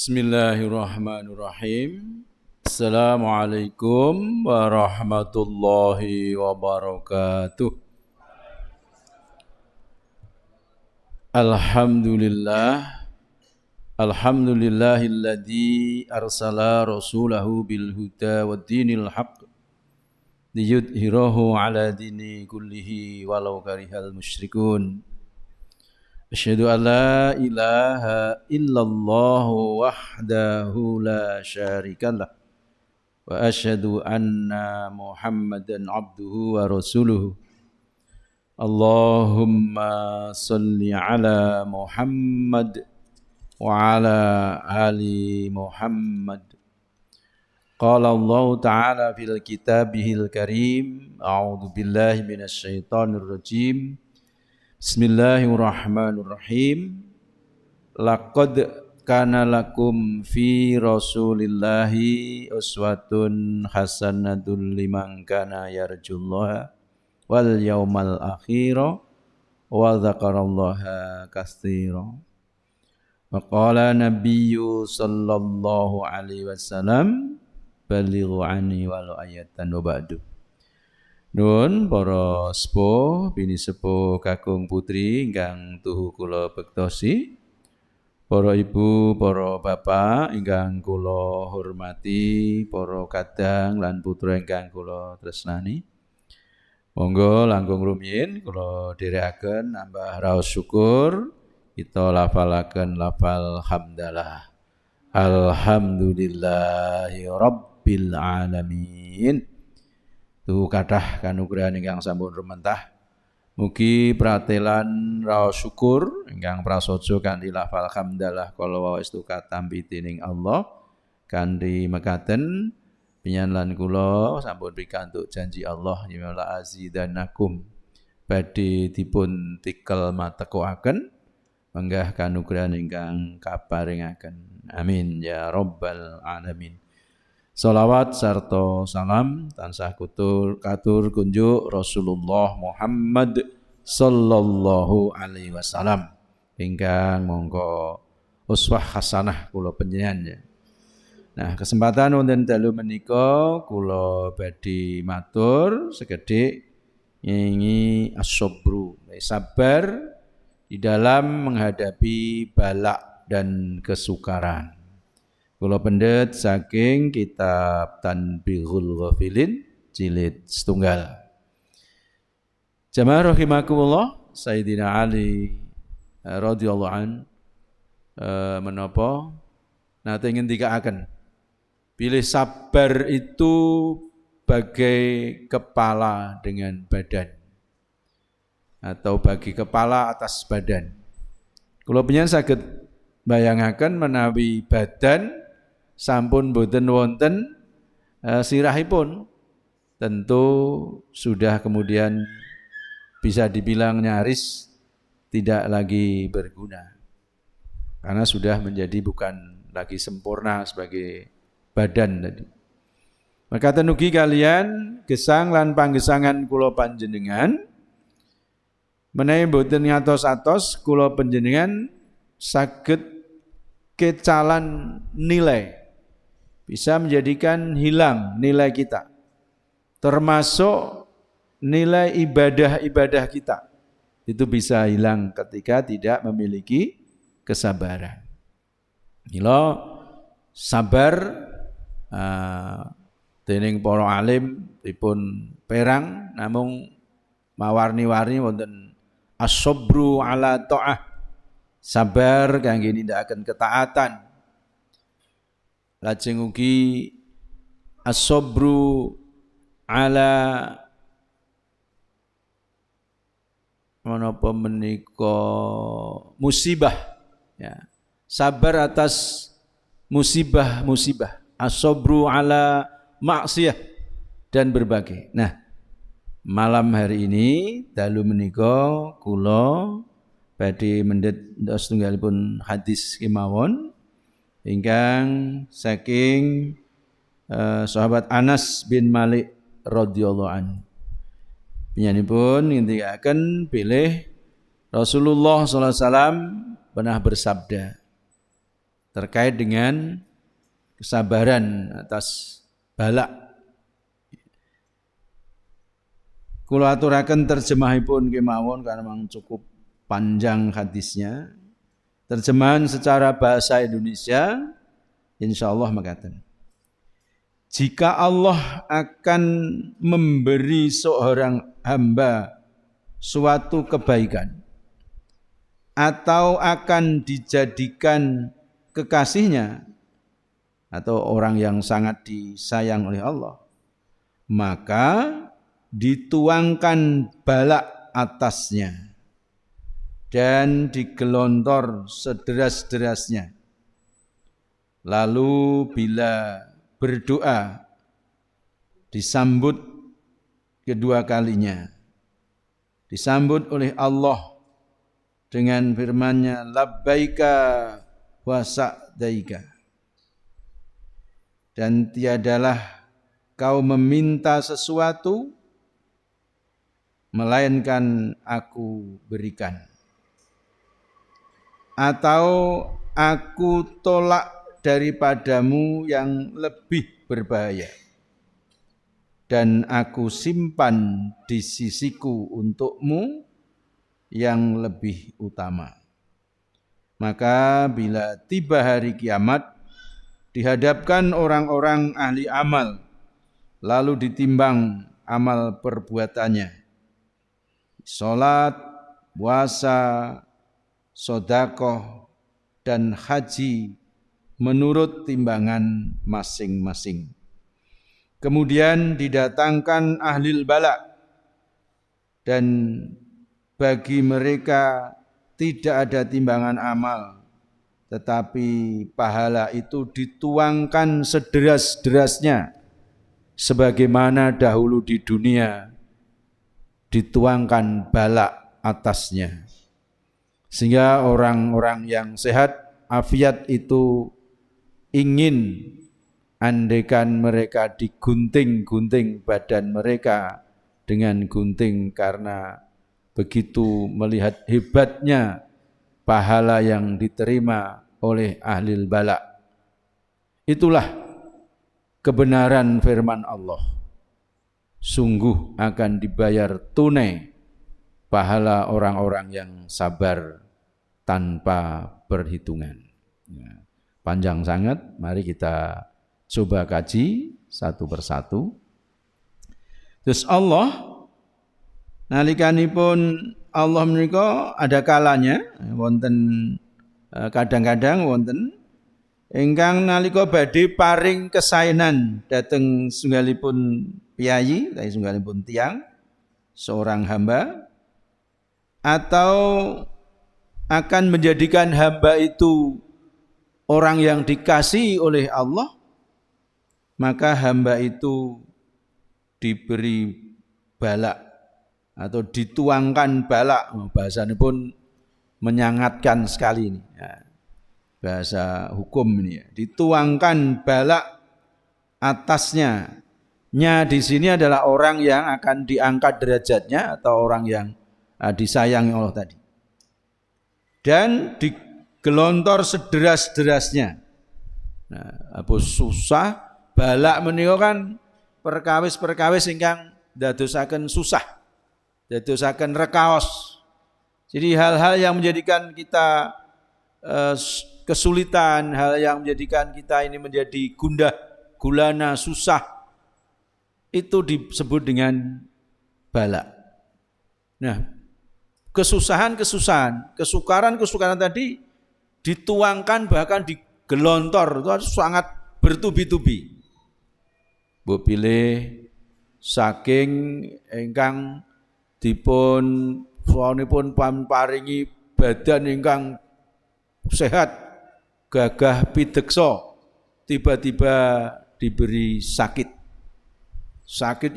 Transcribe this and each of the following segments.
Bismillahirrahmanirrahim. Assalamualaikum warahmatullahi wabarakatuh. Alhamdulillah. Alhamdulillahilladzi arsala rasulahu bil huda wad dinil haqq liyudhhirahu ala dini kullihi walau karihal musyrikun. Asyhadu an la ilaha illallah wahdahu la syarikalah wa asyhadu anna Muhammadan abduhu wa rasuluhu. Allahumma salli ala Muhammad wa ala ali Muhammad. Qala Allah ta'ala fil kitabihil karim. A'udzu billahi minasy syaithanir rajim. Bismillahirrahmanirrahim. Laqad kana lakum fi Rasulillahi uswatun hasanatun liman kana yarjullaha wal yaumal akhir wa dzakarallaha katsira. Wa qala nabiyyu sallallahu alaihi wasallam balighu anni walau ayatan wa ba'du. Nun para sepuh bini sepuh kakung putri ingkang tuhu kula bektosi, para ibu, para bapak ingkang kula hormati, para kadang lan putra ingkang kula tresnani. Monggo langkung rumiyin kula dherekaken nambah raos syukur, kita lafalaken lafal hamdalah. Alhamdulillahi rabbil alamin. Tu kathah kanugrahan ingkang sampun rumentah. Mugi pratelan raos syukur ingkang prasaja kanthi lafal hamdalah kala waestu katampi dening Allah kanthi mekaten pinyanlan kula sampun pikantuk janji Allah yamala azidanakum badhe dipun tikel matekoaken menggah kanugrahan ingkang kaparingaken. Amin ya rabbal alamin. Salawat sarta salam tansah katur kunjuk Rasulullah Muhammad sallallahu alaihi wasallam ingkang monggo uswah hasanah kula panjenengan. Nah, kesempatan wonten dalu menika kula badhe matur sekedhik ngingi as-sabru, sabar di dalam menghadapi balak dan kesukaran. Kula pendet saking kitab Tanbihul Ghafilin jilid setunggal. Jamaah rahimakumullah, Sayyidina Ali radhiyallahu an menapa nate ngendikaaken pilih sabar itu bagai kepala dengan badan atau bagi kepala atas badan. Kula panjenengan saged bayangaken menawi badan sampun boten wonten sirahipun, tentu sudah kemudian bisa dibilang nyaris tidak lagi berguna karena sudah menjadi bukan lagi sempurna sebagai badan tadi. Maka tenugi kalian gesang lan panggesangan kula panjenengan menawi boten ngatos-atos kula panjenengan saged kecalan nilai, bisa menjadikan hilang nilai kita, termasuk nilai ibadah-ibadah kita. Itu bisa hilang ketika tidak memiliki kesabaran. Mila sabar dening para alim dipun perang namung mawarni-warni wonten as-sabru ala ta'ah, sabar kangge nindakaken ketaatan. Lajeng ugi as-sabru ala menapa menika musibah, ya. Sabar atas musibah-musibah, as-sabru ala maksiyah dan berbagai. Nah, malam hari ini dalu menika kula badhe mendhet setunggalipun hadis kemawon ingkang saking sahabat Anas bin Malik radhiyallahu anhu. Panjenenganipun ngendikaken bilih Rasulullah sallallahu alaihi wasallam pernah bersabda, terkait dengan kesabaran atas bala. Kula aturaken terjemahipun kemawon karena memang cukup panjang hadisnya. Terjemahan secara bahasa Indonesia insyaallah makaten. Jika Allah akan memberi seorang hamba suatu kebaikan atau akan dijadikan kekasihnya atau orang yang sangat disayang oleh Allah, maka dituangkan bala atasnya dan digelontor sederas-derasnya. Lalu bila berdoa disambut kedua kalinya, disambut oleh Allah dengan firman-Nya labbaika wa sa'daika, dan tiadalah kau meminta sesuatu melainkan aku berikan, atau aku tolak daripadamu yang lebih berbahaya dan aku simpan di sisiku untukmu yang lebih utama. Maka bila tiba hari kiamat, dihadapkan orang-orang ahli amal, lalu ditimbang amal perbuatannya, salat, puasa, sedekah dan haji menurut timbangan masing-masing. Kemudian didatangkan ahli bala, dan bagi mereka tidak ada timbangan amal, tetapi pahala itu dituangkan sederas-derasnya sebagaimana dahulu di dunia dituangkan bala atasnya. Sehingga orang-orang yang sehat afiat itu ingin andaikan mereka digunting-gunting badan mereka dengan gunting, karena begitu melihat hebatnya pahala yang diterima oleh ahli bala. Itulah kebenaran firman Allah. Sungguh akan dibayar tunai pahala orang-orang yang sabar tanpa perhitungan. Ya, panjang sangat, mari kita coba kaji satu persatu. Terus Allah nalikanipun Allah menika ada kalanya wonten kadang-kadang wonten ingkang nalika badhe paring kesaenan dhateng sunggalipun piyayi, sunggalipun tiyang, seorang hamba, atau akan menjadikan hamba itu orang yang dikasihi oleh Allah, maka hamba itu diberi bala atau dituangkan bala. Bahasanya pun menyangatkan sekali ini. Ya, bahasa hukum ini ya. Dituangkan bala atasnya. Nya di sini adalah orang yang akan diangkat derajatnya atau orang yang disayangi Allah tadi. Dan digelontor sederas-derasnya. Nah, apa susah balak menika kan perkawis-perkawis ingkang dadosaken susah, dadosaken rekaos. Jadi hal-hal yang menjadikan kita kesulitan, hal yang menjadikan kita ini menjadi gundah gulana, susah, itu disebut dengan bala. Nah, kesusahan-kesusahan, kesukaran-kesukaran tadi dituangkan, bahkan digelontor, itu sangat bertubi-tubi. Bu pilih saking ingkang dipun suwanipun paringi badan ingkang sehat, gagah pideksa, tiba-tiba diberi sakit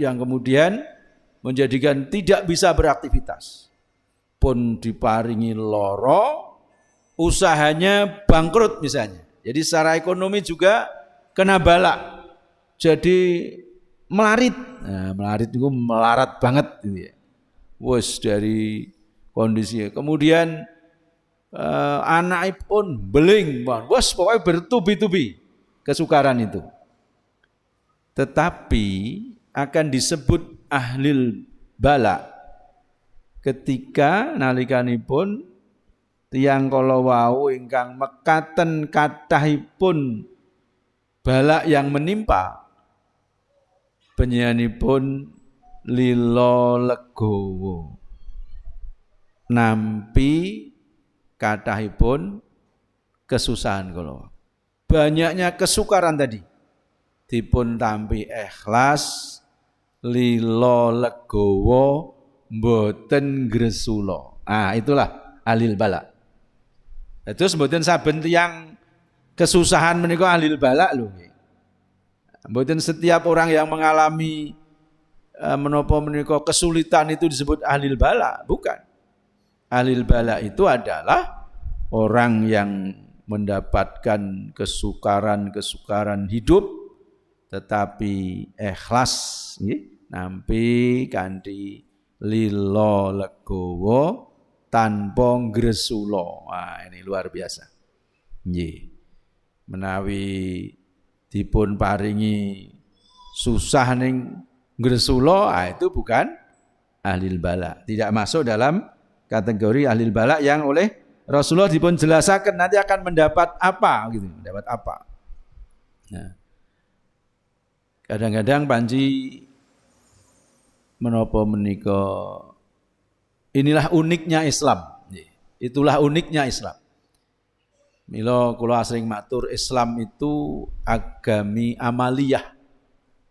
yang kemudian menjadikan tidak bisa beraktivitas, pun diparingi loro, usahanya bangkrut misalnya. Jadi secara ekonomi juga kena bala, jadi melarit. Nah, melarit itu melarat banget gitu ya. Wes dari kondisinya. Kemudian anakipun beling, wes pokoknya bertubi-tubi kesukaran itu. Tetapi akan disebut ahlil bala ketika nalikanipun tiyang kala wau ingkang mekaten kathahipun bala yang menimpa panjenenganipun lila legowo nampi kathahipun kesusahan kala. Banyaknya kesukaran tadi dipun tampi ikhlas lila legowo mboten gresula. Itulah ahlil bala. Terus mboten saben tiyang kesusahan menika ahlil bala lho. Mboten setiap orang yang mengalami menapa menika kesulitan itu disebut ahlil bala, bukan. Ahlil bala itu adalah orang yang mendapatkan kesukaran hidup tetapi ikhlas nggih nampi kanthi lila legowo tanpa gresula. Ini luar biasa. Nggih. Menawi dipun paringi susah ning gresula, itu bukan ahlil bala. Tidak masuk dalam kategori ahlil bala yang oleh Rasulullah dipun jelasaken nanti akan mendapat apa gitu, mendapat apa. Nah, kadang-kadang panci menapa menika inilah uniknya Islam. Itulah uniknya Islam. Mila kula asring matur Islam itu agami amaliyah,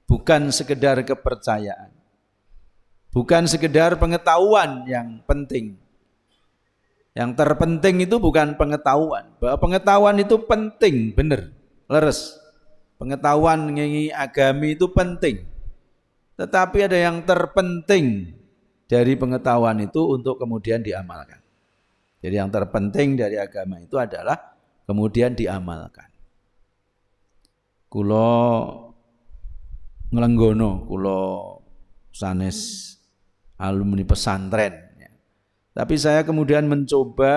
bukan sekedar kepercayaan. Bukan sekedar pengetahuan yang penting. Yang terpenting itu bukan pengetahuan. Bahwa pengetahuan itu penting, benar, leres. Pengetahuan mengenai agami itu penting. Tetapi ada yang terpenting dari pengetahuan itu untuk kemudian diamalkan. Jadi yang terpenting dari agama itu adalah kemudian diamalkan. Kula nglenggono, kula sanes alumni pesantren. Tapi saya kemudian mencoba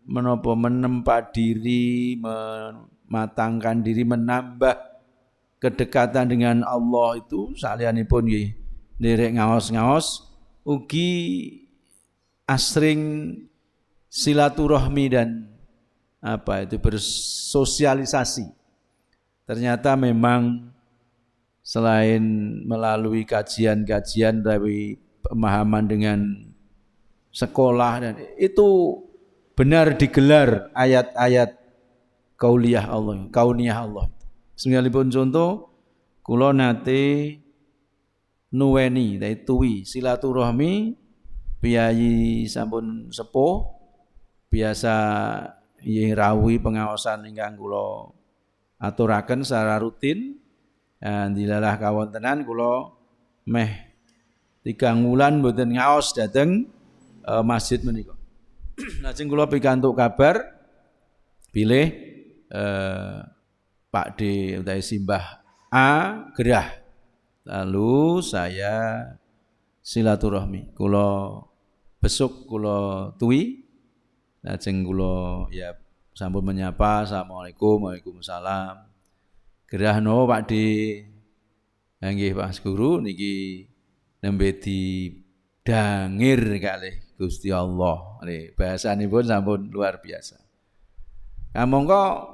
menempa diri, mematangkan diri, menambah kedekatan dengan Allah itu salianipun nggih nderek ngaos-ngaos ugi asring silaturahmi dan bersosialisasi. Ternyata memang selain melalui kajian-kajian dari pemahaman dengan sekolah dan itu benar digelar ayat-ayat kauniyah Allah. Seminalipun contoh kula nate nuweni tuwi silaturahmi piyayi sampun sepuh biasa rawuhi pengaosan ingkang kula aturaken secara rutin. Dilalah kawontenan kula meh 3 wulan mboten ngaos dhateng masjid menika. Lajeng kula pikantuk kabar bilih Pak D utawi Simbah A gerah. Lalu saya silaturahmi. Kula besuk, kula tuwi. Lajeng kula ya sampun menyapa, Assalamualaikum, Waalaikumsalam. Gerah no Pak D. Nggih Pak Guru niki nembe didangir kalih Gusti Allah. Bahasanipun sampun luar biasa. Kamangka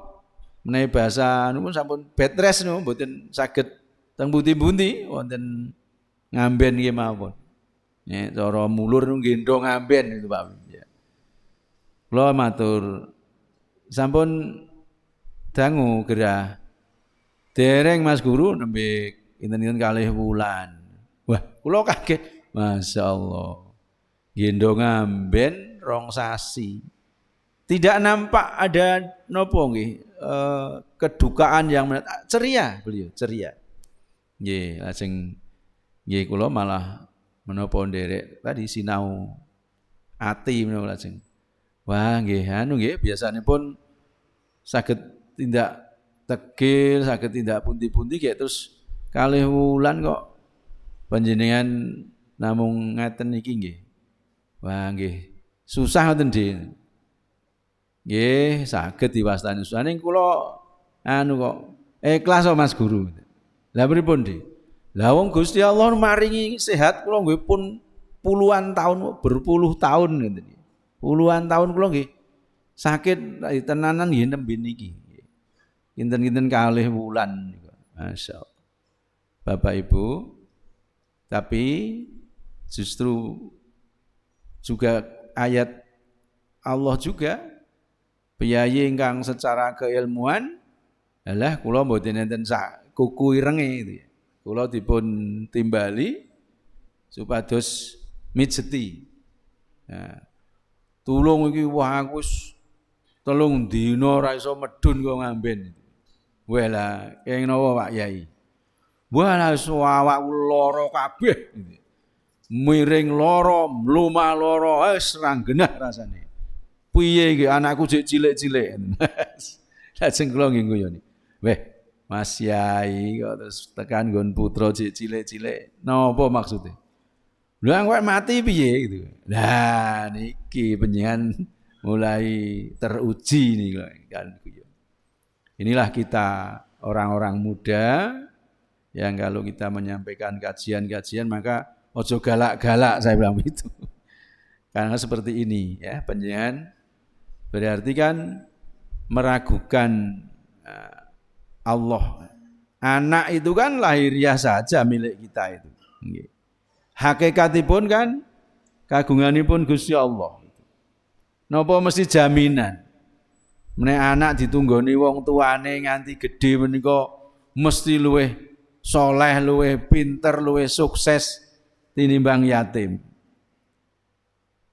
menawi bahasa nipun sampun bed rest no mboten saged teng pundi-pundi wonten ngamben nggih mawon. Nek cara mulur nggendong ngamben itu Pak. Kula matur sampun dangu gerah. Dereng Mas Guru nembe kinten-kinten 2 wulan. Wah, kula kaget. Masyaallah. Gendong ngamben 2 sasi. Tidak nampak ada nopo nggih, kedukaan yang ceria beliau, ceria. Nggih, lajeng nggih kula malah menapa nderek tadi sinau ati menapa lajeng. Wah, nggih nggih biasanipun saged tindak tegil, saged tindak pundi-pundi kayak terus 2 wulan kok panjenengan namung ngaten iki nggih. Wah, nggih. Susah ngoten nggih. Nggih, saged diwastani. Ning kula anu kok ikhlas kok Mas Guru. Lah pripun, Dik? Lah wong Gusti Allah maringi sehat kula nggih pun puluhan tahun, berpuluh tahun ngeten. Puluhan tahun kula nggih sakit tenanan nggih nembe niki. Kinten-kinten kalih wulan niku. Masyaallah. Bapak Ibu, tapi justru juga ayat Allah juga piyayi ingkang secara keilmuan adalah kula mboten enten sak kuku irenge itu ya. Kula dipun timbali supados mijeti. Nah, tulung iki wah aku wis 3 dina ora iso medhun kok ngamben. Wah lah kenging napa Pak Yai? Wah lah awakku lara kabeh. Miring lara, mlumah lara, wis ra genah rasane. Piye iki anakku jek cilik-cilik. Lajeng kula nggih nguyoni. Weh, Mas Yai kok terus tekan nggon putra jek cilik-cilik. Napa maksude? Lha kowe mati piye gitu. Lah niki panjenengan mulai teruji nih kan. Inilah kita orang-orang muda yang kalau kita menyampaikan kajian-kajian maka ojo galak-galak saya bilang itu. Karena seperti ini ya panjenengan berarti kan meragukan Allah. Anak itu kan lahiriah saja milik kita itu. Hakikatipun kan kagunganipun Gusti Allah. Napa mesti jaminan? Menek anak ditunggoni wong tuane nganti gedhe menika mesti luwih saleh, luwih pinter, luwih sukses tinimbang yatim.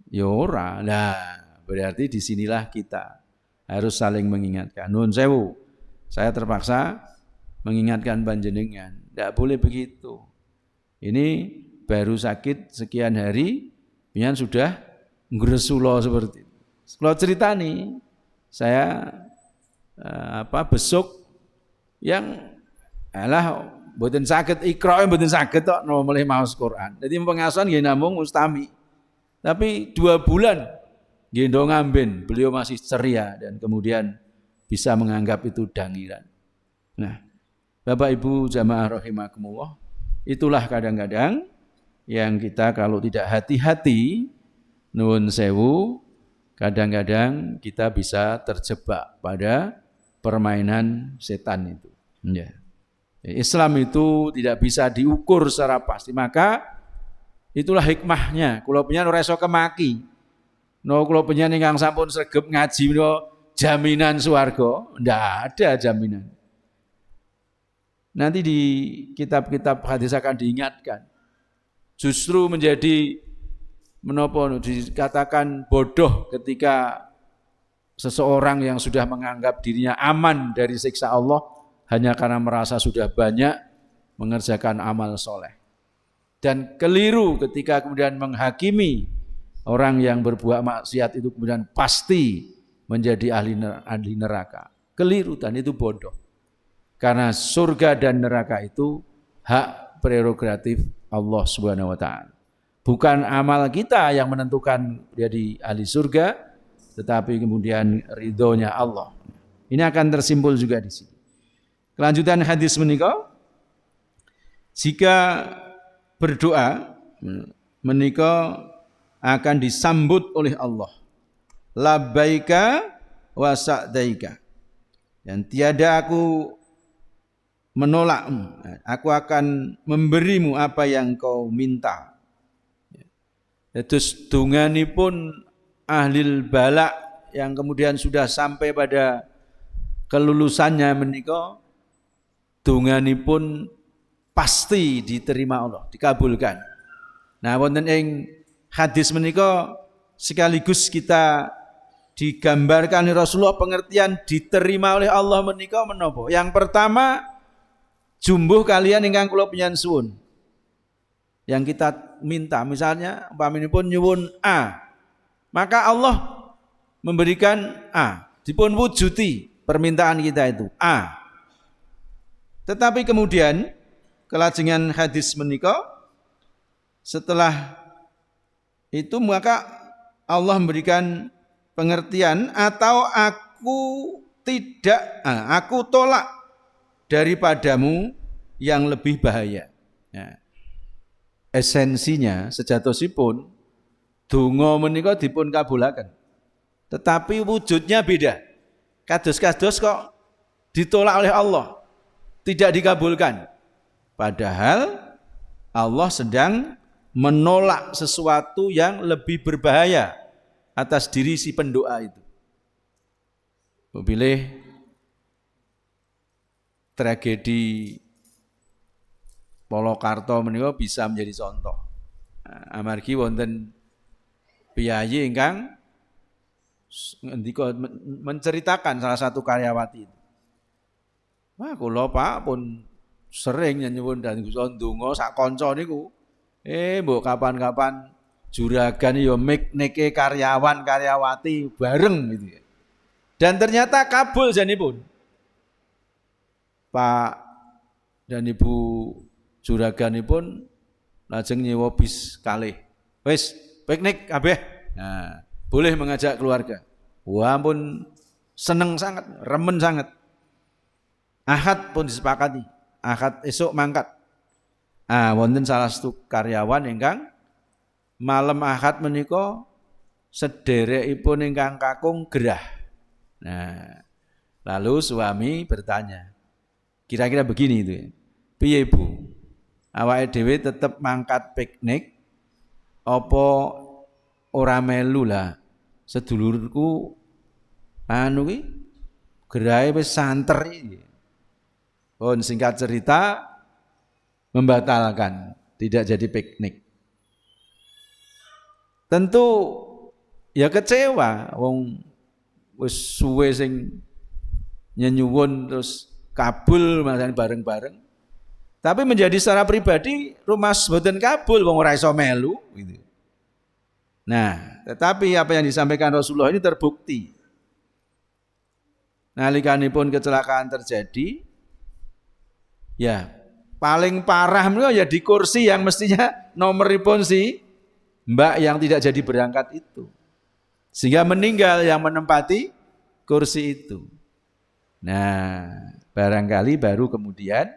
Ya ora. Lah, berarti disinilah kita harus saling mengingatkan. Nuwun sewu. Saya terpaksa mengingatkan panjenengan. Tidak boleh begitu. Ini baru sakit sekian hari, pian sudah ngresula seperti itu. Kalau cerita nih, saya besuk yang mboten saged Iqra mboten saged tok mulih maos Quran. Jadi pengasuhan nggih namung mustami. Tapi 2 bulan nggih ndo ngamben, beliau masih ceria dan kemudian bisa menganggap itu dangiran. Nah, Bapak Ibu jamaah rahimakumullah, itulah kadang-kadang yang kita kalau tidak hati-hati nuwun sewu, kadang-kadang kita bisa terjebak pada permainan setan itu. Ya. Islam itu tidak bisa diukur secara pasti, maka itulah hikmahnya. Kula penyen ora iso kemaki. No kula penyen ingkang sampun sregep ngaji no jaminan swarga, ndak ada jaminan. Nanti di kitab-kitab hadis akan diingatkan. Justru menjadi menapa dikatakan bodoh ketika seseorang yang sudah menganggap dirinya aman dari siksa Allah hanya karena merasa sudah banyak mengerjakan amal soleh. Dan keliru ketika kemudian menghakimi orang yang berbuat maksiat itu kemudian pasti menjadi ahli neraka. Keliru dan itu bodoh. Karena surga dan neraka itu hak prerogatif Allah Subhanahu wa taala. Bukan amal kita yang menentukan jadi ahli surga, tetapi kemudian ridhonya Allah. Ini akan tersimpul juga di sini. Kelanjutan hadis menika, jika berdoa menika akan disambut oleh Allah. Labbaika wa sa'daika. Dan tiada aku menolakmu, aku akan memberimu apa yang kau minta. Terus dunganipun ahlil balak yang kemudian sudah sampai pada kelulusannya menika, dunganipun pasti diterima Allah, dikabulkan. Nah, wonten ing hadis menika sekaligus kita digambarkan Rasulullah pengertian diterima oleh Allah menika menapa? Yang pertama, jumbuh kalian ingkang kula panjenengan suwun. Yang kita minta, misalnya umpaminipun nyuwun A, maka Allah memberikan A, dipun wujuti permintaan kita itu A. Tetapi kemudian kelajengan hadis menika, setelah itu maka Allah memberikan pengertian atau aku tolak daripadamu yang lebih bahaya. Nah, esensinya sejatosipun donga menika dipun kabulaken. Tetapi wujudnya beda. Kados-kados kok ditolak oleh Allah, tidak dikabulkan. Padahal Allah sedang menolak sesuatu yang lebih berbahaya atas diri si pendoa itu. Pilih tragedi Polokarto menika bisa menjadi contoh. Amargi wonten piyayi ingkang menceritakan salah satu karyawati itu. Wah, kula Pak pun sering nyuwun dan ndonga sak kanca niku. Mbok kapan-kapan juragan ya miknike karyawan karyawati bareng gitu ya. Dan ternyata kabul janipun. Pak dan Ibu juraganipun lajeng nyewa bis kalih. Wis piknik kabeh. Nah, boleh mengajak keluarga. Wah pun seneng sangat, remen sangat. Ahad pun disepakati. Ahad esok mangkat. Wonten salah satu karyawan ingkang malam Ahad menika sederekipun ingkang kakung gerah. Nah, lalu suami bertanya, kira-kira begini itu ya. Piye Bu? Awake dhewe tetep mangkat piknik apa ora melu lah? Sedulurku anu ki gerahe wis santer iki. Pun singkat cerita membatalkan, tidak jadi piknik. Tentu ya kecewa wong wis suwe sing nyenyuwun terus kabul masalah bareng-bareng. Tapi menjadi secara pribadi rumas mboten kabul wong ora iso melu gitu. Nah, tetapi apa yang disampaikan Rasulullah ini terbukti. Nalikanipun kecelakaan terjadi, ya paling parah menika ya di kursi yang mestinya nomoripun si Mbak yang tidak jadi berangkat itu. Sehingga meninggal yang menempati kursi itu. Nah, barangkali baru kemudian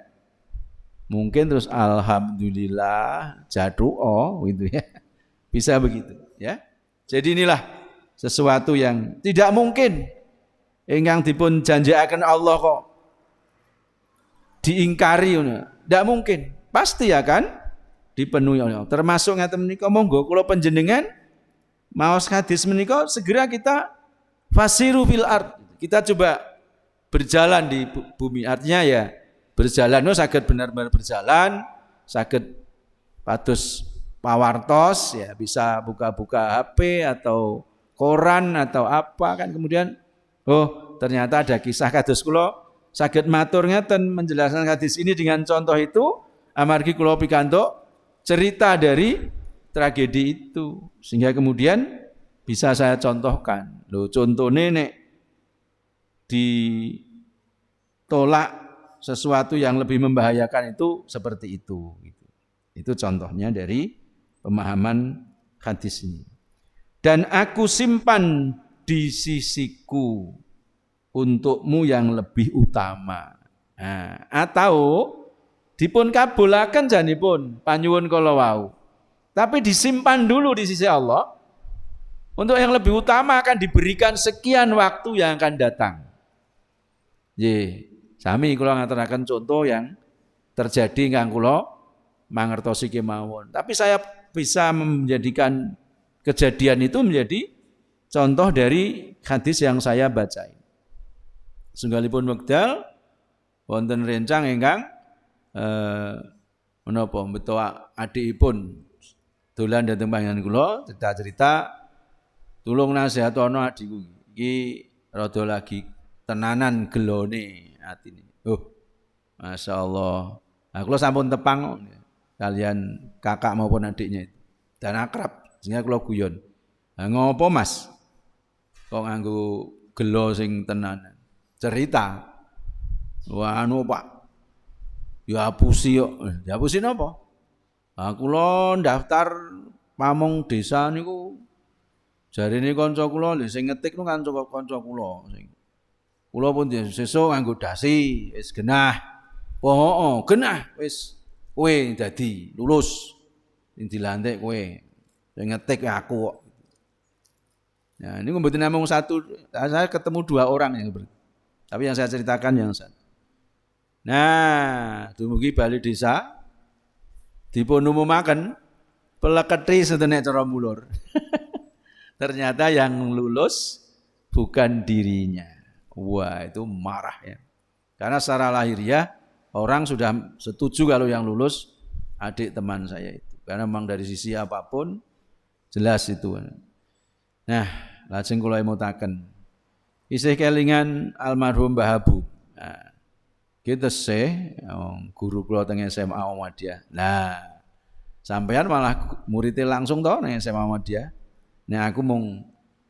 mungkin terus alhamdulillah jatuh gitu ya. Bisa begitu ya. Jadi inilah sesuatu yang tidak mungkin ingkang dipun janjiaken Allah kok diingkari ngono. Tidak mungkin. Pasti akan dipenuhi oleh Allah. Termasuk ngaten menika monggo kula panjenengan maos hadis menika segera kita fasiru fil ard. Kita coba berjalan di bumi. Artinya ya berjalan saged benar-benar berjalan, saged pados pawartos ya, bisa buka-buka HP atau koran atau apa kan, kemudian ternyata ada kisah kados kula saged matur ngeten menjelaskan hadis ini dengan contoh itu amargi kula pikantuk cerita dari tragedi itu sehingga kemudian bisa saya contohkan. Contohnya nek ditolak sesuatu yang lebih membahayakan itu seperti itu gitu. Itu contohnya dari pemahaman hadis ini. Dan aku simpan di sisiku untukmu yang lebih utama. Atau dipun kabulaken janipun panyuwun kala wau. Tapi disimpan dulu di sisi Allah. Untuk yang lebih utama akan diberikan sekian waktu yang akan datang. Sami kula ngaturaken contoh yang terjadi ingkang kula mangertosi kemawon. Tapi saya bisa menjadikan kejadian itu menjadi contoh dari hadis yang saya bacain. Sunggalipun wekdal wonten rencang ingkang menapa beto adikipun dolan dhateng panjenengan kula cerita-cerita tulung nasihatono adikku iki rada lagi tenanan gelone atine. Masyaallah. Kula sampun tepang kalian kakak maupun adiknya itu dan akrab sehingga kula guyon. Ngopo Mas? Kok nganggo gelo sing tenanan? Cerita. Wah Pak. Ya hapusi kok. Dihapusi napa? Kula daftar pamong desa niku Jarine kanca kula lho sing ngetik nu kanca kula sing kula pun sesuk nganggo dasi wis genah. Heeh, genah wis kowe dadi lulus. Sing dilantik kowe. Sing ngetik aku kok. Nah, ini mboten namung satu, saya ketemu 2 orang yang tapi yang saya ceritakan yang satu. Nah, dumugi bali desa dipun umumaken peleketi sedenek cara mulur. Ternyata yang lulus bukan dirinya. Wah, itu marah ya. Karena secara lahiriah orang sudah setuju kalau yang lulus adik teman saya itu. Karena memang dari sisi apapun jelas itu. Nah, lajeng kula emutaken. Isih kelingan almarhum Mbah Habu. Nah, kita guru kula teng SMA Muhammadiyah. Nah, sampean malah muridnya langsung to nang SMA Muhammadiyah. Nah, aku mung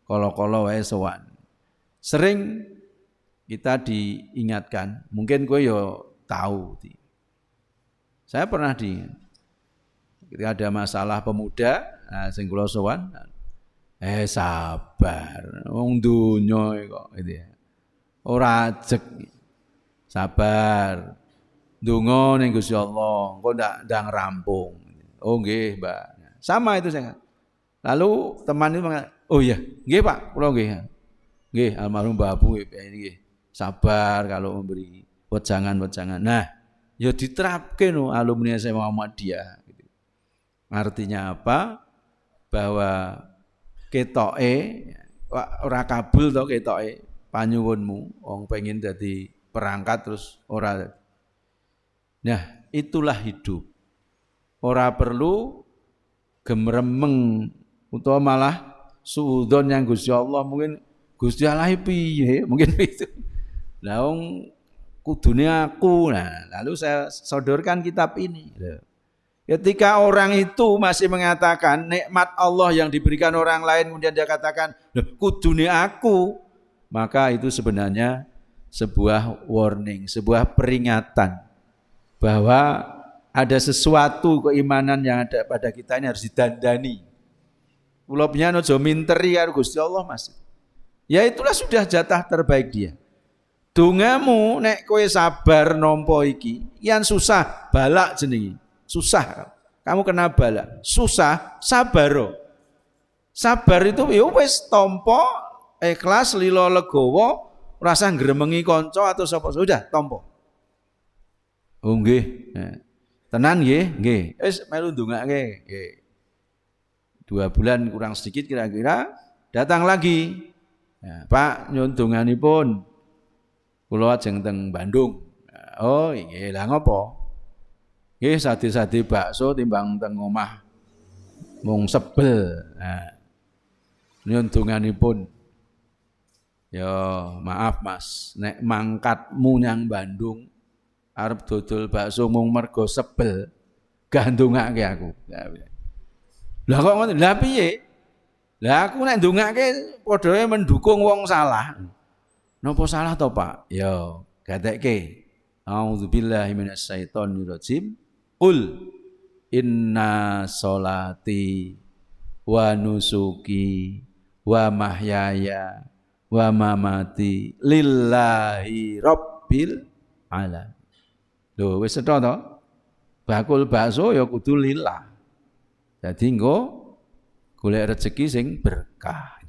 kala-kala wae sowan. Sering kita diingatkan, mungkin kowe yo tahu. Saya pernah ketika ada masalah pemuda, nah, sing kula sowan, sabar, wong donya kok gitu ya. Ora ajeg. Sabar. Ndonga ning Gusti Allah, engko ndang rampung. Oh nggih, Mbak. Sama itu saya. Lalu teman itu mengatakan, "Oh iya, nggih Pak, kula nggih." Nggih, almarhum Mbah Abu nggih. Sabar kalau memberi wejangan-wejangan. Nah, ya diterapke no alumni SMA Muhammadiyah gitu. Artinya apa? Bahwa ketoke ora kabul to ketoke panyuwunmu wong pengen dadi perangkat terus ora. Nah, itulah hidup. Ora perlu gemremeng utawa malah suudzon yang Gusti Allah mungkin Gusti Allah piye mungkin itu. Lah wong kudune aku. Nah, lalu saya sodorkan kitab ini. Ketika orang itu masih mengatakan nikmat Allah yang diberikan orang lain kemudian dia katakan kudune aku, maka itu sebenarnya sebuah warning, sebuah peringatan bahwa ada sesuatu keimanan yang ada pada kita ini harus didandani. Kula pian aja minteri karo Gusti Allah Mas. Ya itulah sudah jatah terbaik dia. Dongamu nek kowe sabar nampa iki, yan susah balak jenenge. Susah. Kamu kena bala. Susah, sabar. Sabar itu ya wis tampa ikhlas lila legowo, rasa ngremengi kanca atau sapa sudah tampa. Oh nggih. Tenan nggih, nggih. Wis melu ndongake. Nggih. 2 bulan kurang sedikit kira-kira datang lagi. Ya, Pak nyuwun donganipun. Kula ajeng teng Bandung. Oh, nggih, lha ngopo? Nggih sate-sate bakso timbang teng omah mung sebel. Nah. Nyuwun donganipun. Ya, maaf Mas, nek mangkatmu nyang Bandung arep dodol bakso mung mergo sebel, gak ndongake aku. Lah kok ngono? Lah piye? Lah aku nek ndongake padha mendukung wong salah. Napa salah to, Pak? Ya, gatekke. A'udzubillahi minasyaitonir rajim. Qul inna sholati wa nusuki wa mahyaya wa mamati lillahi rabbil alamin. Lho wis setha to? Bakul bakso ya kudu lillah. Dadi engko golek rezeki sing berkah.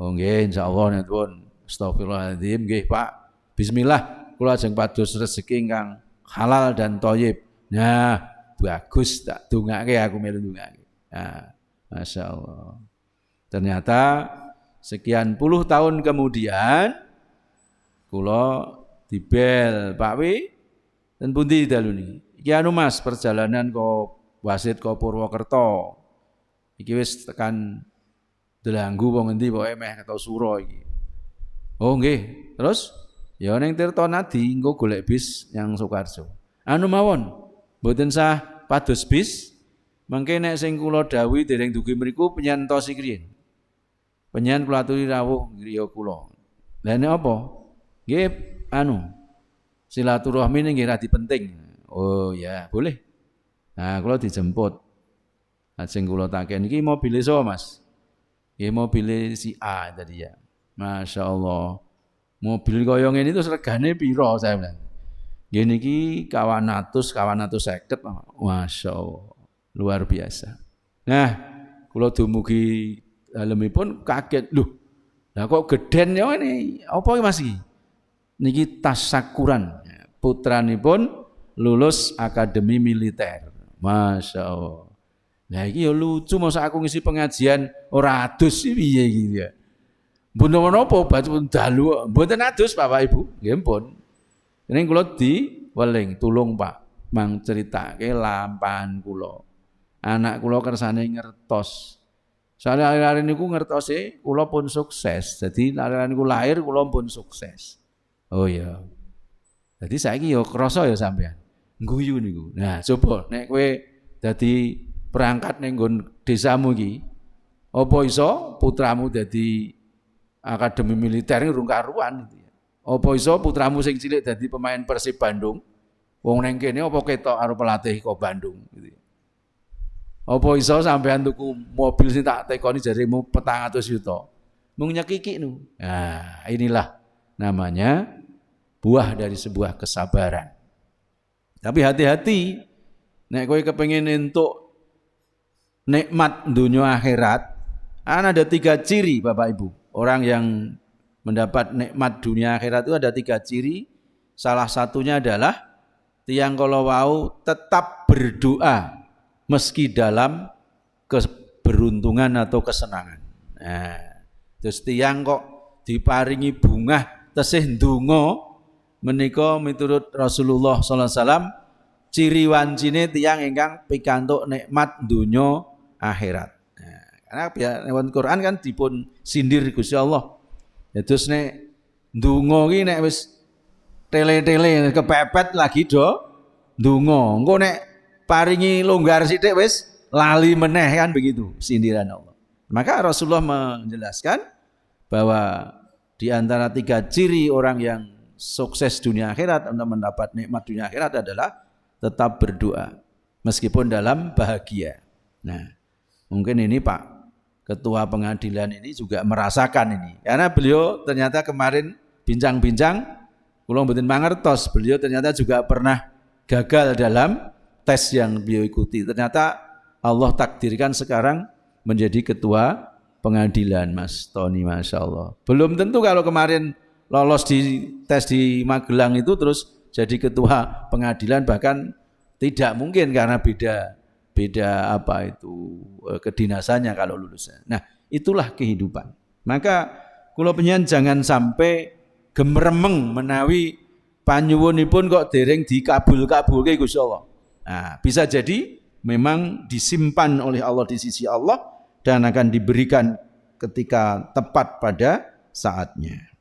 Oh nggih insyaallah nuwun. Astagfirullahaladzim nggih Pak. Bismillah kula ajeng pados rezeki ingkang halal dan thayyib. Nah, bagus tak dongake aku melu dongake. Nah, masyaallah. Ternyata sekian puluh tahun kemudian kula dibel, Pak Wi, ten pundi dalune? Iki anu Mas, perjalanan ke Wasit ke Purwokerto. Iki wis tekan Delanggu apa ngendi pokoke meh ketau Suro iki. Oh nggih. Terus ya ning Tirtonadi engko golek bis yang Sukarjo. Anu mawon, mboten sah pados bis. Mangke nek sing kula dawuhi dereng dugi mriku penyantos iki riyen. Penyan kula aturi rawuh griya kula. Lah nek apa? Nggih anu silaturahmi nggih radi penting. Oh ya, boleh. Nah, kula dijemput. Ajeng kula taken iki mobile sapa, Mas? Ya mobil si A tadi ya. Masya Allah. Mobil kaya ngene itu regane piro saya bilang. Gini ki kawan atus seket. Masya Allah. Luar biasa. Nah, kalau dumugi dalemipun kaget. Loh, lah kok geden ya ini? Apa Mas iki? Niki tasakuran. Putranipun lulus akademi militer. Masya Allah. Nah iki ya lucu masa aku ngisi pengajian ora adus piye iki ya. Mbun menapa obat pun dalu mboten adus Bapak Ibu. Nggih pun. Ning kula diweling tulung Pak mang critake lampahan kula. Anak kula kersane ngertos. Soale lare niku ngertose kula pun sukses. Jadi lare niku lahir kula pun sukses. Oh ya. Jadi saiki ya krasa ya sampean. Guyu niku. Nah, coba nek kowe dadi perangkat ning nggon desamu iki, apa iso putramu dadi akademi militer urung karuan gitu ya. Apa iso putramu sing cilik dadi pemain Persib Bandung? Wong ning kene apa ketok karo pelatih kok Bandung gitu ya. Apa iso sampean tuku mobil sing tak tekoni jarimu 400 juta. Mung nyekiki nu. Nah, inilah namanya buah dari sebuah kesabaran. Tapi hati-hati nek kowe kepengin entuk nikmat dunia akhirat, ada 3 ciri Bapak Ibu. Orang yang mendapat nikmat dunia akhirat itu ada 3 ciri. Salah satunya adalah tiang kalau wau tetap berdoa meski dalam keberuntungan atau kesenangan. Nah, terus tiang kok diparingi bunga tesih ndonga menika miturut Rasulullah sallallahu alaihi wasallam ciri wancine tiang ingkang pikantuk nikmat dunia akhirat. Nah, karena lewat Quran kan dipun sindir Gusti Allah. Ya terus nek ndonga iki nek wis tele-tele kepepet lagi do ndonga. Engko nek paringi longgar sithik wis lali meneh kan begitu sindiran Allah. Maka Rasulullah menjelaskan bahwa di antara 3 ciri orang yang sukses dunia akhirat untuk mendapat nikmat dunia akhirat adalah tetap berdoa meskipun dalam bahagia. Nah, mungkin ini Pak Ketua Pengadilan ini juga merasakan ini. Karena beliau ternyata kemarin bincang-bincang, kula mboten mangertos, beliau ternyata juga pernah gagal dalam tes yang beliau ikuti. Ternyata Allah takdirkan sekarang menjadi Ketua Pengadilan, Mas Tony, Masya Allah. Belum tentu kalau kemarin lolos di tes di Magelang itu terus jadi Ketua Pengadilan, bahkan tidak mungkin karena beda apa itu kedinasannya kalau lulusnya. Nah, itulah kehidupan. Maka kula penyen jangan sampai gemremeng menawi panyuwunipun kok dereng dikabul-kabulke Gusti Allah. Nah, bisa jadi memang disimpan oleh Allah di sisi Allah dan akan diberikan ketika tepat pada saatnya.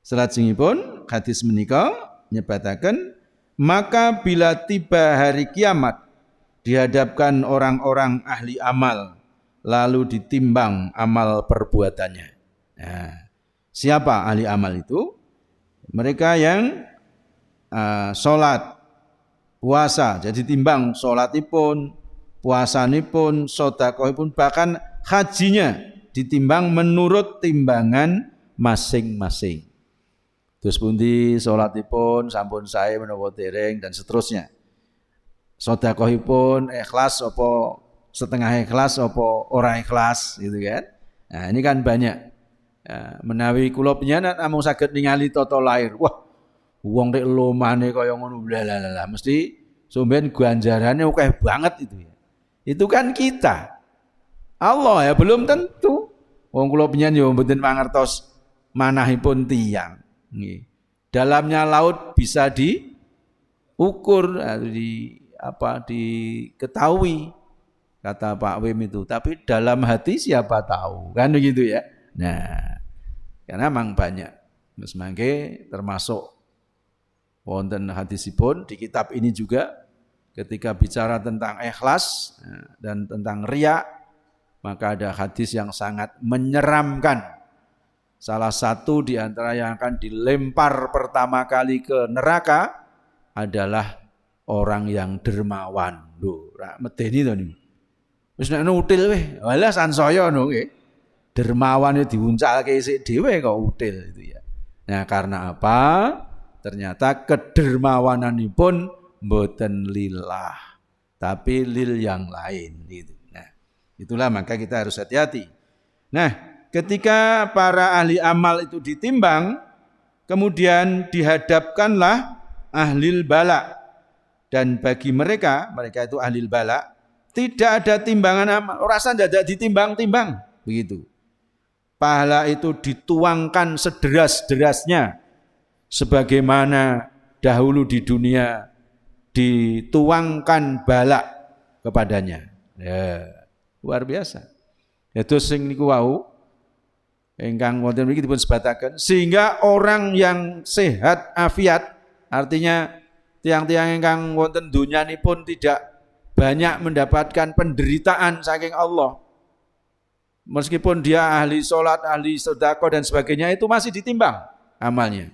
Salajengipun hadis menika nyebataken maka bila tiba hari kiamat dihadapkan orang-orang ahli amal lalu ditimbang amal perbuatannya. Nah, siapa ahli amal itu? Mereka yang salat, puasa, jadi timbang salatipun, puasanipun, sedekahipun, bahkan hajinya ditimbang menurut timbangan masing-masing. Terus pundi salatipun sampun sae menapa dereng dan seterusnya. Sedekahipun ikhlas apa setengah ikhlas apa ora ikhlas gitu kan. Nah, ini kan banyak. Menawi kula penyanat namung saged ningali tata lair. Wah, wong nek lomane kaya ngono blalalala mesti somben ganjarane akeh banget itu ya. Itu kan kita. Allah ya belum tentu. Wong kula penyan yo mboten mangertos manahipun tiyang. Nggih. Dalamnya laut bisa diukur atau diketahui kata Pak Wim itu. Tapi dalam hati siapa tahu kan begitu ya. Nah, karena memang banyak. Terus mangke termasuk wonten hadisipun di kitab ini juga ketika bicara tentang ikhlas dan tentang riya, maka ada hadis yang sangat menyeramkan. Salah satu di antara yang akan dilempar pertama kali ke neraka adalah orang yang dermawan. Lho, ra medeni to niku. Wis nek nutil weh, walah sansaya no nggih. dermawan itu diuncalke isik dhewe kok util itu ya. Nah, karena apa? Ternyata kedermawananipun mboten lillah, tapi lil yang lain gitu. Nah, itulah maka kita harus hati-hati. Nah, ketika para ahli amal itu ditimbang, kemudian dihadapkanlah ahlil bala. Dan bagi mereka itu ahlil bala, tidak ada timbangan amal. Rasa tidak ditimbang-timbang. Begitu. Pahala itu dituangkan sederas-derasnya. Sebagaimana dahulu di dunia dituangkan bala kepadanya. Ya, luar biasa. Itu sing niku wau ingkang wonten mriki dipun sebataken sehingga orang yang sehat afiat, artinya tiang-tiang ingkang wonten dunyanipun tidak banyak mendapatkan penderitaan saking Allah. Meskipun dia ahli sholat, ahli sedekah dan sebagainya, itu masih ditimbang amalnya.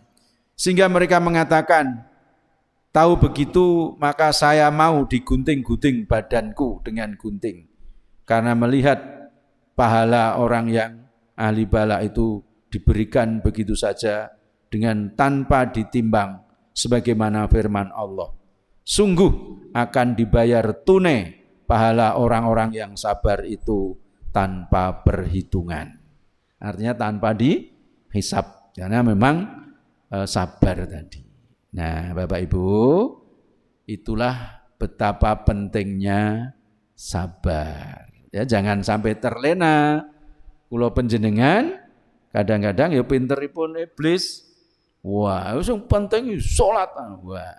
Sehingga mereka mengatakan, tahu begitu maka saya mau digunting-gunting badanku dengan gunting. Karena melihat pahala orang yang ahli bala itu diberikan begitu saja dengan tanpa ditimbang sebagaimana firman Allah. Sungguh akan dibayar tunai pahala orang-orang yang sabar itu tanpa perhitungan. Artinya tanpa dihisab karena memang sabar tadi. Nah, Bapak Ibu, itulah betapa pentingnya sabar. Ya, jangan sampai terlena. Kula panjenengan kadang-kadang ya pinteripun iblis. Wah, yang penting sholat. Wah.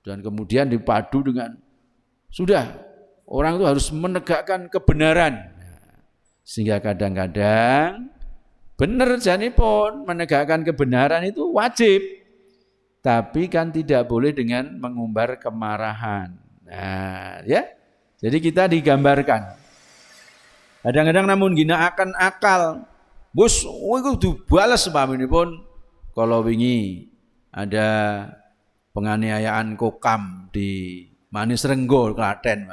Dan kemudian dipadu dengan sudah orang itu harus menegakkan kebenaran. Sehingga kadang-kadang benar janipun menegakkan kebenaran itu wajib. Tapi kan tidak boleh dengan mengumbar kemarahan. Nah, ya. Jadi kita digambarkan. Kadang-kadang namun ginakaken akal. Bos, iku dibales pun kalau wingi ada penganiayaan kokam di Manis Renggo, Klaten.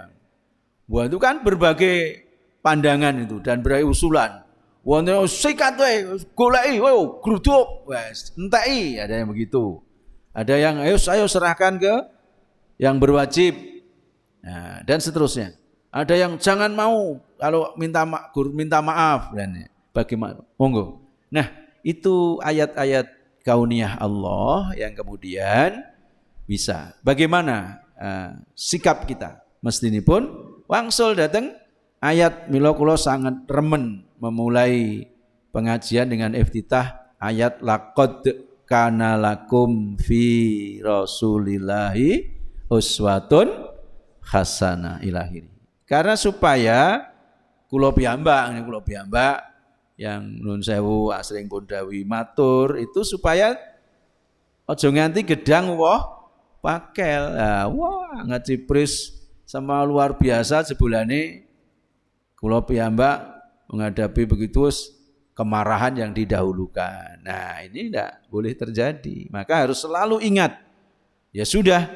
Wah, itu kan berbagai pandangan itu dan berbagai usulan. Wonten sikat wae, goleki, wo gruduk, wes enteki, ada yang begitu. Ada yang ayo serahkan ke yang berwajib. Nah, dan seterusnya. Ada yang jangan mau kalau minta maaf dan bagaimana? Monggo. Nah, itu ayat-ayat kauniyah Allah yang kemudian bisa. Bagaimana sikap kita? Mestinipun wangsul dateng ayat mila kula sangat remen memulai pengajian dengan iftitah ayat laqad kana lakum fi rasulillahi uswatun hasanah ilahiri. Karena supaya kula piyambak yang nun sewu asring pun dawuh matur itu supaya aja nganti gedang woh pakel. Nah, wah ngecipris sama luar biasa sebulane kula piyambak menghadapi begitu kemarahan yang didahulukan. Nah, ini tidak boleh terjadi. Maka harus selalu ingat. Ya sudah,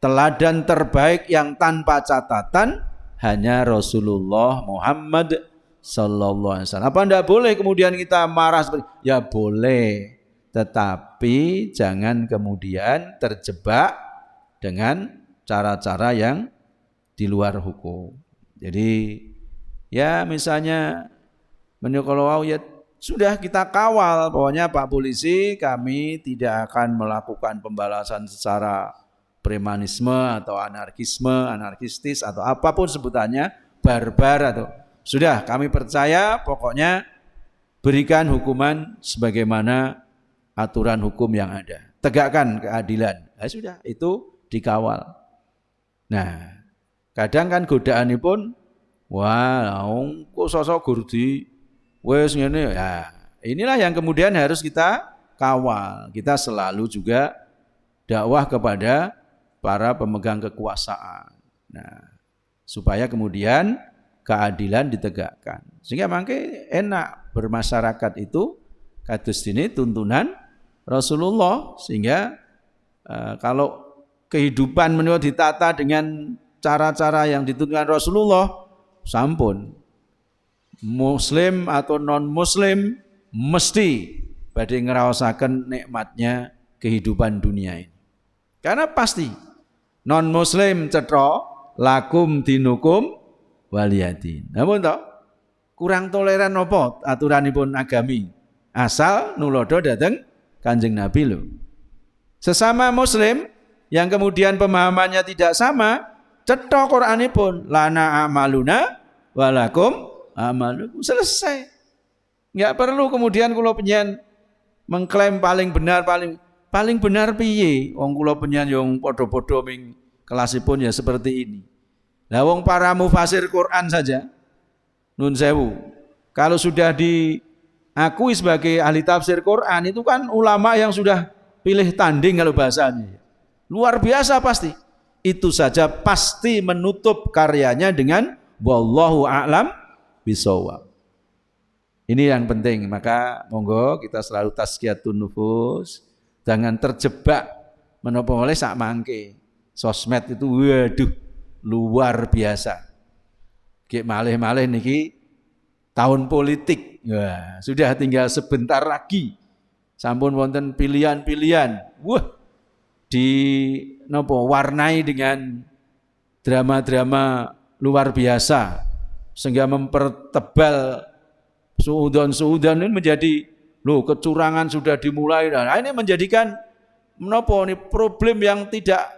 teladan terbaik yang tanpa catatan hanya Rasulullah Muhammad sallallahu alaihi wasallam. Apa enggak boleh kemudian kita marah seperti ya boleh, tetapi jangan kemudian terjebak dengan cara-cara yang di luar hukum. Jadi ya misalnya menyokolawau ya sudah kita kawal, pokoknya Pak Polisi kami tidak akan melakukan pembalasan secara premanisme atau anarkistis atau apapun sebutannya, barbar atau sudah kami percaya pokoknya berikan hukuman sebagaimana aturan hukum yang ada. Tegakkan keadilan. Nah, sudah itu dikawal. Nah, kadang kan godaanipun wah, kok sosok gurdi wes ngene ya. Inilah yang kemudian harus kita kawal. Kita selalu juga dakwah kepada para pemegang kekuasaan. Nah, supaya kemudian keadilan ditegakkan. Sehingga mangke enak bermasyarakat itu kados dene tuntunan Rasulullah sehingga kalau kehidupan menika ditata dengan cara-cara yang dituntunkan Rasulullah sampun Muslim atau non muslim mesti badhe ngraosaken nikmatnya kehidupan dunia ini. Karena pasti non muslim cetha lakum dinukum waliyadin. Napa to? Kurang toleran napa aturanipun agami? Asal nulodo dateng Kanjeng Nabi lho. Sesama muslim yang kemudian pemahamannya tidak sama, cetha Qur'anipun lana amaluna walakum amalukum, selesai. Enggak perlu kemudian kula penjen mengklaim paling benar, paling benar piye? Wong kula penjen yo padha-padha ming kelasipun ya seperti ini. Lah wong para mufasir Quran saja nun sewu, kalau sudah diakui sebagai ahli tafsir Quran itu kan ulama yang sudah pilih tanding kalau bahasanya. Luar biasa pasti. Itu saja pasti menutup karyanya dengan wallahu a'lam bisawab. Ini yang penting, maka monggo kita selalu tazkiyatun nufus, jangan terjebak menapa oleh sak mangke. Sosmed itu waduh luar biasa. Kayak malih-malih niki tahun politik. Wah, sudah tinggal sebentar lagi. Sampun wonten pilihan-pilihan. Wah, warnai dengan drama-drama luar biasa sehingga mempertebal suudzon ini menjadi kecurangan sudah dimulai. Nah, ini menjadikan ini problem yang tidak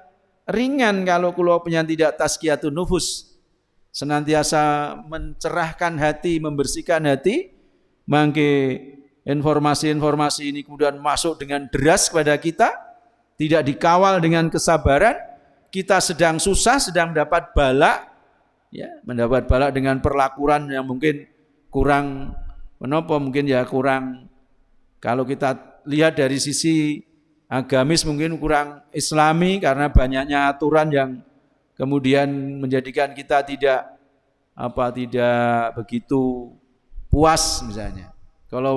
ringan kalau kula penyan tidak tazkiyatun nufus. Senantiasa mencerahkan hati, membersihkan hati, mangke informasi-informasi ini kemudian masuk dengan deras kepada kita, tidak dikawal dengan kesabaran, kita sedang susah, sedang mendapat bala, ya, mendapat bala dengan perlakuan yang mungkin kurang mungkin ya kurang, kalau kita lihat dari sisi agamis mungkin kurang islami karena banyaknya aturan yang kemudian menjadikan kita tidak begitu puas misalnya. Kalau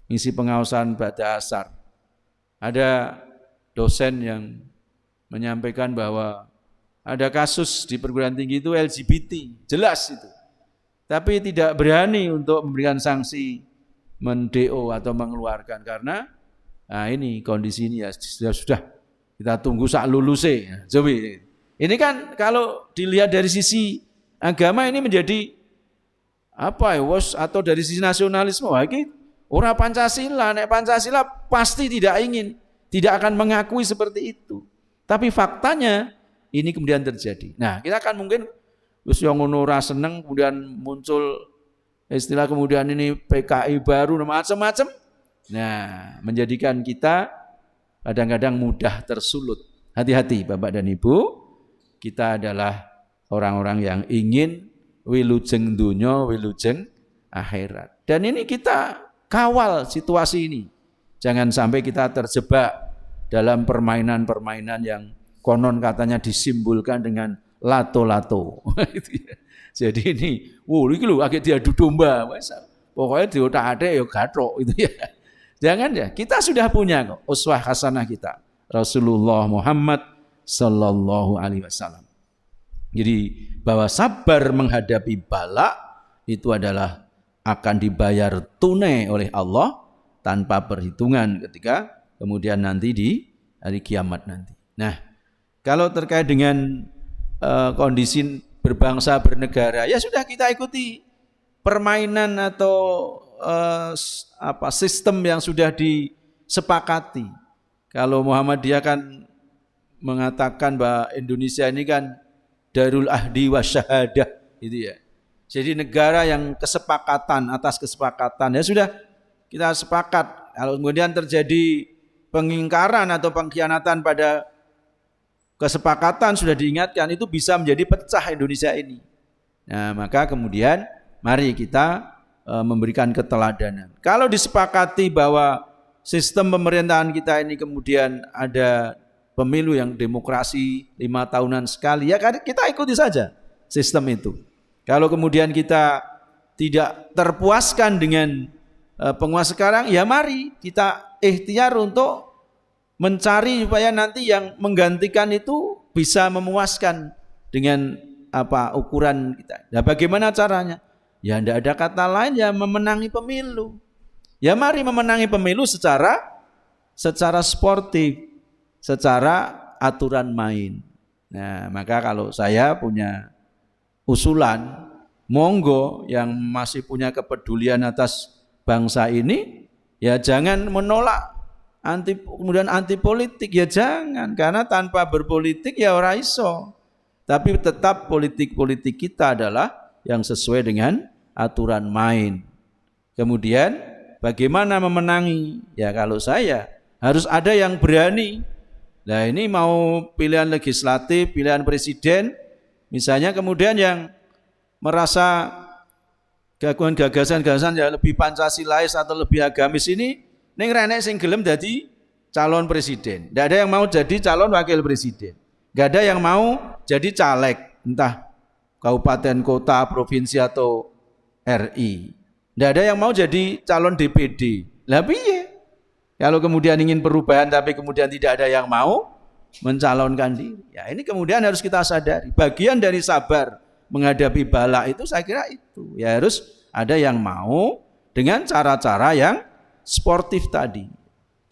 ngisi pengawasan pada asar, ada dosen yang menyampaikan bahwa ada kasus di perguruan tinggi itu LGBT, jelas itu. Tapi tidak berani untuk memberikan sanksi men-DO atau mengeluarkan karena ini kondisi ini ya sudah kita tunggu sak luluse. Jadi ini kan kalau dilihat dari sisi agama ini menjadi atau dari sisi nasionalisme, ini orang Pancasila, nek Pancasila pasti tidak akan mengakui seperti itu. Tapi faktanya ini kemudian terjadi. Nah, kita akan mungkin wis yang ngono ora seneng kemudian muncul istilah kemudian ini PKI baru macam-macam. Nah, menjadikan kita kadang-kadang mudah tersulut. Hati-hati Bapak dan Ibu, kita adalah orang-orang yang ingin wilujeng dunya, wilujeng akhirat. Dan ini kita kawal situasi ini. Jangan sampai kita terjebak dalam permainan-permainan yang konon katanya disimbolkan dengan lato-lato. Jadi ini, iki lho agak diadu domba. Pokoknya diotak-atik ya gathok itu ya. Jangan ya, kita sudah punya kok uswah hasanah kita. Rasulullah Muhammad sallallahu alaihi wasallam. Jadi bahwa sabar menghadapi bala itu adalah akan dibayar tunai oleh Allah tanpa perhitungan ketika kemudian nanti di hari kiamat nanti. Nah, kalau terkait dengan kondisi berbangsa bernegara, ya sudah kita ikuti permainan atau sistem yang sudah disepakati. Kalau Muhammadiyah kan mengatakan bahwa Indonesia ini kan Darul Ahdi Wasyahadah gitu ya. Jadi negara yang atas kesepakatan ya sudah kita sepakat. Kalau kemudian terjadi pengingkaran atau pengkhianatan pada kesepakatan sudah diingatkan itu bisa menjadi pecah Indonesia ini. Nah, maka kemudian mari kita memberikan keteladanan. Kalau disepakati bahwa sistem pemerintahan kita ini kemudian ada pemilu yang demokrasi 5 tahunan sekali, ya kita ikuti saja sistem itu. Kalau kemudian kita tidak terpuaskan dengan penguasa sekarang, ya mari kita ikhtiar untuk mencari supaya nanti yang menggantikan itu bisa memuaskan dengan ukuran kita. Nah, bagaimana caranya? Ya tidak ada kata lain ya memenangi pemilu. Ya mari memenangi pemilu secara sportif, secara aturan main. Nah, maka kalau saya punya usulan, monggo yang masih punya kepedulian atas bangsa ini, ya jangan menolak kemudian anti politik, ya jangan, karena tanpa berpolitik ya ora iso. Tapi tetap politik kita adalah yang sesuai dengan aturan main. Kemudian bagaimana memenangi? Ya kalau saya harus ada yang berani. Nah ini mau pilihan legislatif, pilihan presiden, misalnya kemudian yang merasa gagasan-gagasan yang lebih Pancasilais atau lebih agamis ini, ning renek sing gelem dadi calon presiden. Tidak ada yang mau jadi calon wakil presiden. Tidak ada yang mau jadi caleg, entah kabupaten, kota, provinsi atau RI. Tidak ada yang mau jadi calon DPD. Lah piye? Kalau kemudian ingin perubahan tapi kemudian tidak ada yang mau mencalonkan diri. Ya ini kemudian harus kita sadari. Bagian dari sabar menghadapi bala itu saya kira itu. Ya harus ada yang mau dengan cara-cara yang sportif tadi.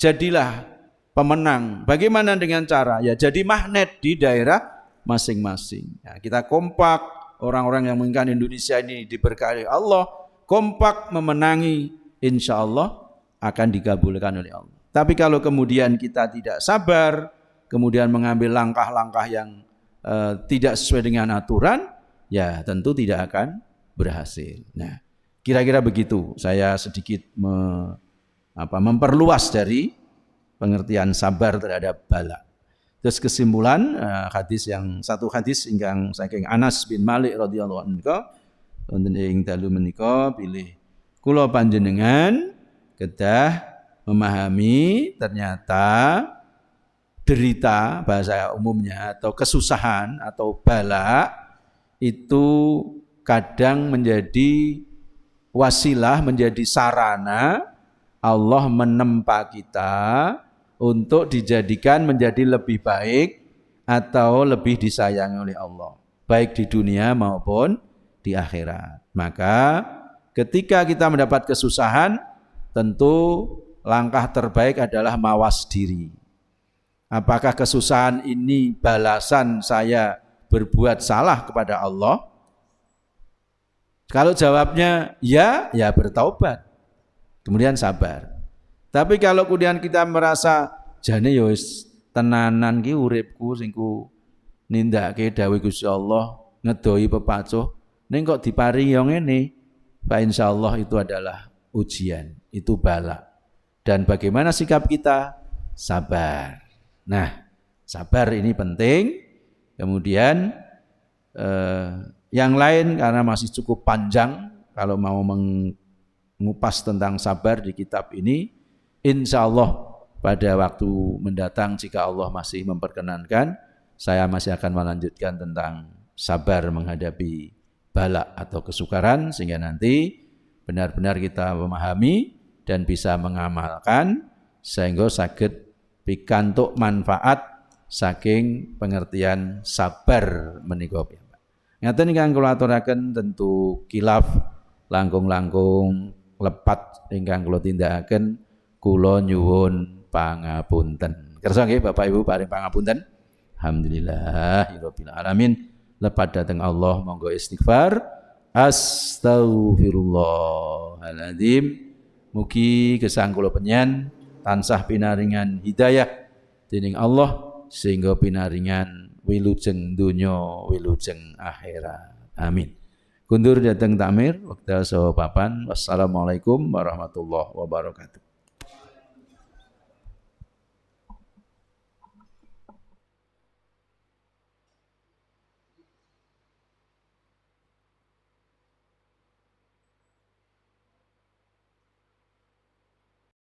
Jadilah pemenang. Bagaimana dengan cara? Ya jadi magnet di daerah masing-masing. Ya, kita kompak, orang-orang yang menginginkan Indonesia ini diberkahi Allah, kompak memenangi, insya Allah akan dikabulkan oleh Allah. Tapi kalau kemudian kita tidak sabar, kemudian mengambil langkah-langkah yang tidak sesuai dengan aturan, ya tentu tidak akan berhasil. Nah, kira-kira begitu. Saya sedikit memperluas dari pengertian sabar terhadap bala. Terus kesimpulan satu hadis ingkang saking Anas bin Malik radhiyallahu anhu wonten ing dalu menika bilih kula panjenengan kedah memahami ternyata derita bahasa umumnya atau kesusahan atau bala itu kadang menjadi wasilah, menjadi sarana Allah menempa kita untuk dijadikan menjadi lebih baik atau lebih disayangi oleh Allah, baik di dunia maupun di akhirat. Maka ketika kita mendapat kesusahan, tentu langkah terbaik adalah mawas diri. Apakah kesusahan ini balasan saya berbuat salah kepada Allah? Kalau jawabnya ya, ya bertaubat. Kemudian sabar. Tapi kalau kemudian kita merasa jane ya wis tenanan ki uripku sing ku nindakake dawuh Gusti Allah, ngedoi pepacuh, ning kok diparingi yo ngene, fa insyaallah itu adalah ujian, itu bala. Dan bagaimana sikap kita? Sabar. Nah, sabar ini penting. Kemudian yang lain karena masih cukup panjang kalau mau mengupas tentang sabar di kitab ini, insya Allah pada waktu mendatang jika Allah masih memperkenankan, saya masih akan melanjutkan tentang sabar menghadapi bala atau kesukaran sehingga nanti benar-benar kita memahami dan bisa mengamalkan sehingga saged pikantuk manfaat saking pengertian sabar menika. Ngaten ingkang kula aturaken tentu kilaf langkung-langkung lepat ingkang kula tindakaken kula nyuwun pangapunten. Kersa nggih Bapak Ibu paring pangapunten. Alhamdulillahirabbil alamin. Lepat dateng Allah monggo istighfar. Astaghfirullahaladzim. Mugi gesang kula penyen tansah pinaringan hidayah dening Allah sehingga pinaringan wilujeng donya wilujeng akhirat. Amin. Kundur dateng takmir wekdal saha papan. Wassalamualaikum warahmatullahi wabarakatuh.